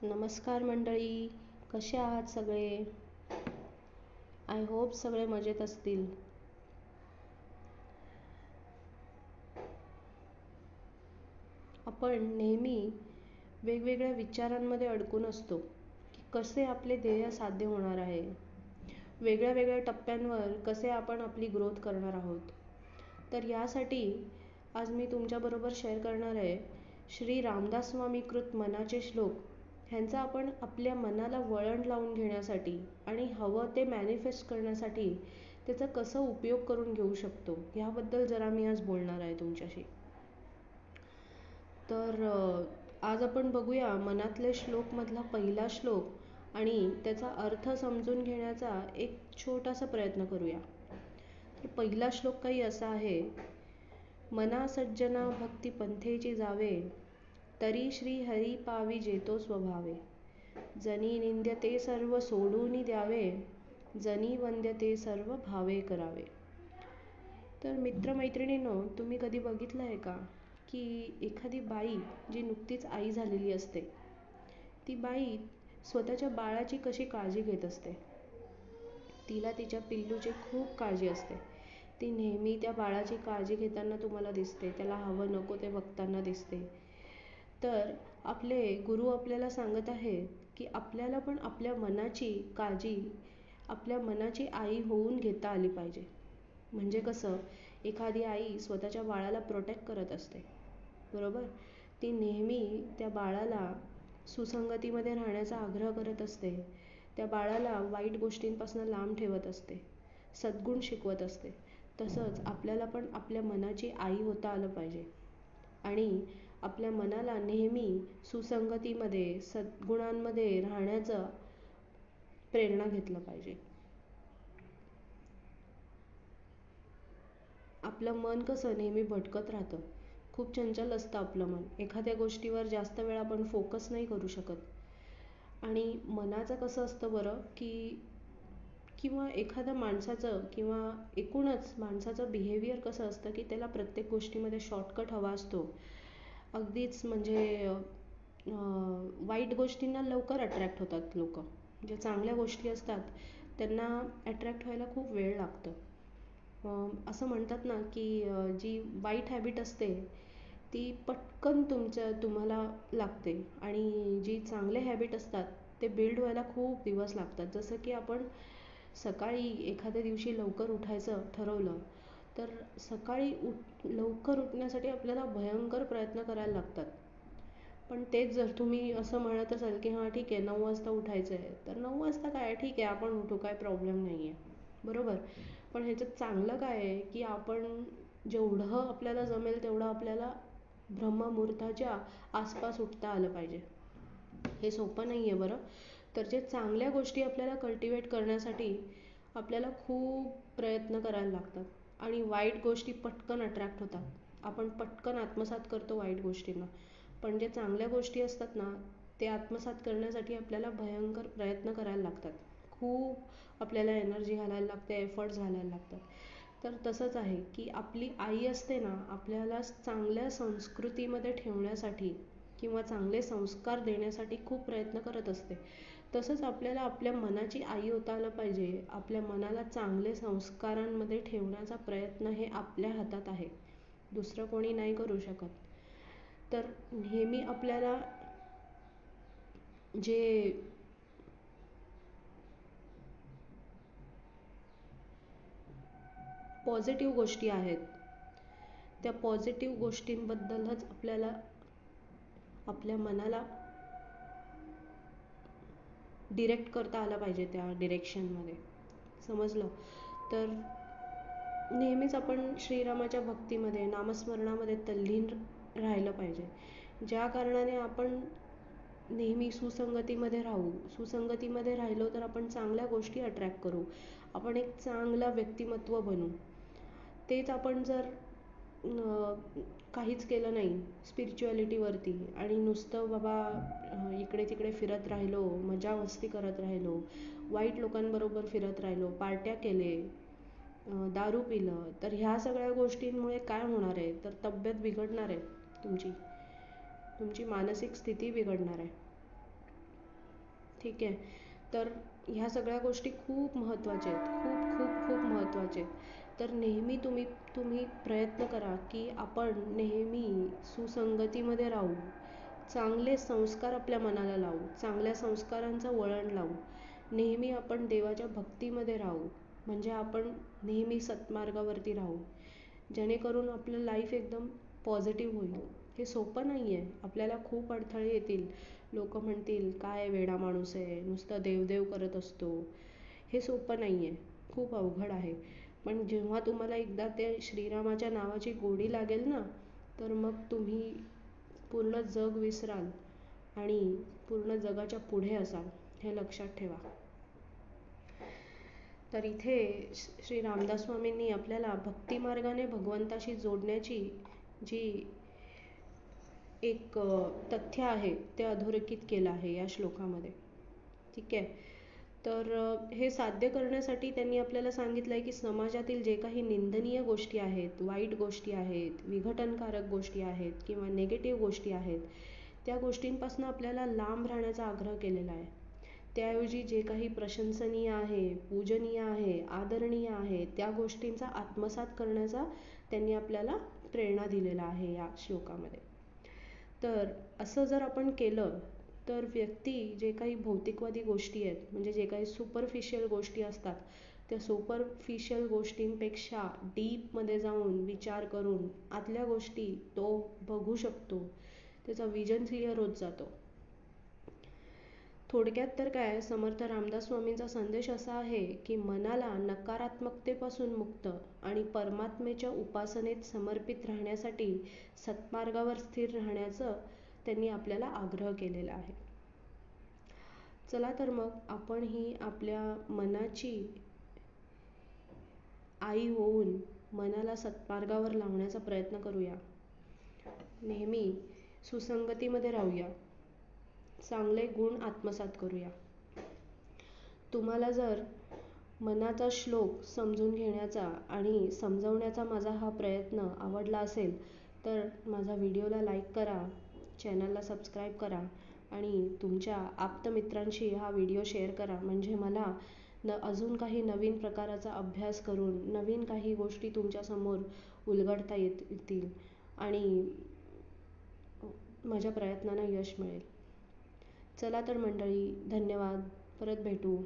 नमस्कार मंडळी, कसे आहात सगळे? आय होप सगळे मजेत असतील. आपण नेहमी वेगवेगळ्या विचारांमध्ये अडकून असतो की कसे आपले ध्येय साध्य होणार आहे, वेगळ्या वेगळ्या टप्प्यांवर कसे आपण आपली ग्रोथ करणार आहोत. तर यासाठी आज मी तुमच्याबरोबर शेअर करणार आहे श्री रामदास स्वामीकृत मनाचे श्लोक. ह्यांचा आपण आपल्या मनाला वळण लावून घेण्यासाठी आणि हवं ते मॅनिफेस्ट करण्यासाठी त्याचा कसा उपयोग करून घेऊ शकतो ह्याबद्दल जरा मी आज बोलणार आहे तुमच्याशी. तर आज आपण बघूया मनातले श्लोकमधला पहिला श्लोक आणि त्याचा अर्थ समजून घेण्याचा एक छोटासा प्रयत्न करूया. तर पहिला श्लोक काही असा आहे: मना सज्जना भक्ती पंथेची जावे, तरी श्री हरी पावी जेतो स्वभावे. जनी निंद्यते सर्व सोडून द्यावे, जनी वंद्यते सर्व भावे करावे. तर मित्रमैत्रिणींनो, तुम्ही कधी बघितलं आहे का की एखादी बाई जी नुकतीच आई झालेली असते, ती बाई स्वतःच्या बाळाची कशी काळजी घेत असते. तिला तिच्या पिल्लूची खूप काळजी असते. ती नेहमी त्या बाळाची काळजी घेताना तुम्हाला दिसते, त्याला हवं नको ते बघताना दिसते. तर आपले गुरु आपल्याला सांगत आहेत की आपल्याला पण आपल्या मनाची काळजी आपल्या मनाची आई होऊन घेता आली पाहिजे. म्हणजे कसं, एखादी आई स्वतःच्या बाळाला प्रोटेक्ट करत असते, बरोबर. ती नेहमी त्या बाळाला सुसंगतीमध्ये राहण्याचा आग्रह करत असते, त्या बाळाला वाईट गोष्टींपासून लांब ठेवत असते, सद्गुण शिकवत असते. तसंच आपल्याला पण आपल्या मनाची आई होता आलं पाहिजे आणि आपल्या मनाला नेहमी सुसंगतीमध्ये सद्गुणांमध्ये राहण्याचं प्रेरणा घेतलं पाहिजे. आपलं मन कसं नेहमी भटकत राहतं, खूप चंचल असतं आपलं मन. एखाद्या गोष्टीवर जास्त वेळ आपण फोकस नाही करू शकत. आणि मनाचं कसं असतं बरं की किंवा एखाद्या माणसाचं किंवा एकूणच माणसाचं बिहेवियर कसं असतं की त्याला प्रत्येक गोष्टीमध्ये शॉर्टकट हवा असतो. अगदीच म्हणजे वाईट गोष्टींना लवकर अट्रॅक्ट होतात लोक. ज्या चांगल्या गोष्टी असतात त्यांना अट्रॅक्ट व्हायला खूप वेळ लागतं. असं म्हणतात ना की जी वाईट हॅबिट असते ती पटकन तुम्हाला लागते आणि जी चांगले हॅबिट असतात ते बिल्ड व्हायला खूप दिवस लागतात. जसं की आपण सकाळी एखाद्या दिवशी लवकर उठायचं ठरवलं तर सकाळी लवकर उठण्यासाठी आपल्याला भयंकर प्रयत्न करायला लागतात. पण तेच जर तुम्ही असं म्हणत असाल की हां ठीक आहे 9 वाजता उठायचं आहे, तर 9 वाजता काय ठीक आहे आपण उठू, काय प्रॉब्लेम नाही आहे, बरोबर. पण ह्याच्यात चांगलं काय आहे की आपण जेवढं आपल्याला जमेल तेवढं आपल्याला ब्रह्ममुहूर्ताच्या आसपास उठता आलं पाहिजे. हे सोपं नाही आहे बरं. तर जे चांगल्या गोष्टी आपल्याला कल्टिवेट करण्यासाठी आपल्याला खूप प्रयत्न करायला लागतात आणि वाईट गोष्टी पटकन अट्रॅक्ट होतात. आपण पटकन आत्मसात करतो वाईट गोष्टींना. पण जे चांगल्या गोष्टी असतात ना, ते आत्मसात करण्यासाठी आपल्याला भयंकर प्रयत्न करायला लागतात. खूप आपल्याला एनर्जी घालायला लागते, एफर्ट्स घालायला लागतात. तर तसंच आहे की आपली आई असते ना, आपल्याला चांगल्या संस्कृतीमध्ये ठेवण्यासाठी किंवा चांगले संस्कार देण्यासाठी खूप प्रयत्न करत असते. तसंच आपल्याला आपल्या मनाची आई होता आलं पाहिजे. आपल्या मनाला चांगले संस्कारांमध्ये ठेवण्याचा प्रयत्न हे आपल्या हातात आहे, दुसरं कोणी नाही करू शकत. तर नेहमी आपल्याला जे पॉझिटिव्ह गोष्टी आहेत त्या पॉझिटिव्ह गोष्टींबद्दलच आपल्याला आपल्या मनाला डिरेक्ट करता आलं पाहिजे त्या डिरेक्शनमध्ये, समजलं. तर नेहमीच आपण श्रीरामाच्या भक्तीमध्ये नामस्मरणामध्ये तल्लीन राहिलं पाहिजे. ज्या कारणाने आपण नेहमी सुसंगतीमध्ये राहू. सुसंगतीमध्ये राहिलो तर आपण चांगल्या गोष्टी अट्रॅक्ट करू, आपण एक चांगला व्यक्तिमत्व बनू. तेच आपण जर काहीच केलं नाही स्पिरिच्युअलिटीवरती आणि नुसतं बाबा इकडे तिकडे फिरत राहिलो, मजा मस्ती करत राहिलो, वाईट लोकांबरोबर फिरत राहिलो, पार्ट्या केले, दारू पिलं, तर ह्या सगळ्या गोष्टींमुळे काय होणार आहे, तर तब्येत बिघडणार आहे तुमची मानसिक स्थिती बिघडणार आहे. ठीक आहे. तर ह्या सगळ्या गोष्टी खूप महत्त्वाच्या आहेत. खूप खूप खूप महत्त्वाच्या आहेत. तर नेहमी तुम्ही तुम्ही प्रयत्न करा की आपण नेहमी सुसंगतीमध्ये राहू. चांगले संस्कार आपल्या मनाला लावू. चांगल्या संस्कारांचं वळण लावू. नेहमी आपण देवाच्या भक्तीमध्ये राहू. म्हणजे आपण नेहमी सत्मार्गावरती राहू. जेणेकरून आपलं लाईफ एकदम पॉझिटिव्ह होईल. हे सोपं नाही आहे. आपल्याला खूप अडथळे येतील. लोकं म्हणतील, "काय वेडा माणूस आहे, नुसतं देव-देव करत असतो." हे सोपं नाही आहे. खूप अवघड आहे. पण जेव्हा तुम्हाला एकदा त्या श्रीरामाच्या नावाची गोडी लागेल ना, तर मग तुम्ही पूर्ण जग विसराल आणि पूर्ण जगाच्या पुढे असाल. हे लक्षात ठेवा. तर इथे श्री रामदास स्वामींनी आपल्याला भक्तिमार्गाने भगवंताशी जोडण्याची जी एक तथ्य आहे ते अधोरेखित केलं आहे या श्लोकामध्ये. ठीक आहे. तर हे साध्य करण्यासाठी त्यांनी आपल्याला सांगितलं आहे की समाजातील जे काही निंदनीय गोष्टी आहेत, वाईट गोष्टी आहेत, विघटनकारक गोष्टी आहेत किंवा निगेटिव्ह गोष्टी आहेत, त्या गोष्टींपासून आपल्याला लांब राहण्याचा आग्रह केलेला आहे. त्याऐवजी जे काही प्रशंसनीय आहे, पूजनीय आहे, आदरणीय आहे, त्या गोष्टींचा आत्मसात करण्याचा त्यांनी आपल्याला प्रेरणा दिलेला आहे या श्लोकामध्ये. तर असं जर आपण केलं तर व्यक्ती जे काही भौतिकवादी गोष्टी आहेत, म्हणजे जे काही सुपरफिशियल गोष्टी असतात, त्या सुपरफिशियल गोष्टींपेक्षा डीपमध्ये जाऊन विचार करून आतल्या गोष्टी तो बघू शकतो. त्याचा विजन क्लिअर होत जातो. थोडक्यात तर काय, समर्थ रामदास स्वामींचा संदेश असा आहे की मनाला नकारात्मकतेपासून मुक्त आणि परमात्मेच्या उपासनेत समर्पित राहण्यासाठी सत्मार्गावर स्थिर राहण्याचं त्यांनी आपल्याला आग्रह केलेला आहे. चला तर मग आपण ही आपल्या मनाची आई होऊन मनाला सत्मार्गावर लावण्याचा प्रयत्न करूया. नेहमी सुसंगतीमध्ये राहूया. चांगले गुण आत्मसात करूया. तुम्हाला जर मनाचा श्लोक समजून घेण्याचा आणि समजवण्याचा माझा हा प्रयत्न आवडला असेल तर माझा व्हिडिओला लाईक करा, चॅनलला सबस्क्राईब करा आणि तुमच्या आप्तमित्रांशी हा व्हिडिओ शेअर करा. म्हणजे मला अजून काही नवीन प्रकाराचा अभ्यास करून नवीन काही गोष्टी तुमच्यासमोर उलगडता येतील आणि माझ्या प्रयत्नांना यश मिळेल. चला तर मंडळी, धन्यवाद. परत भेटू.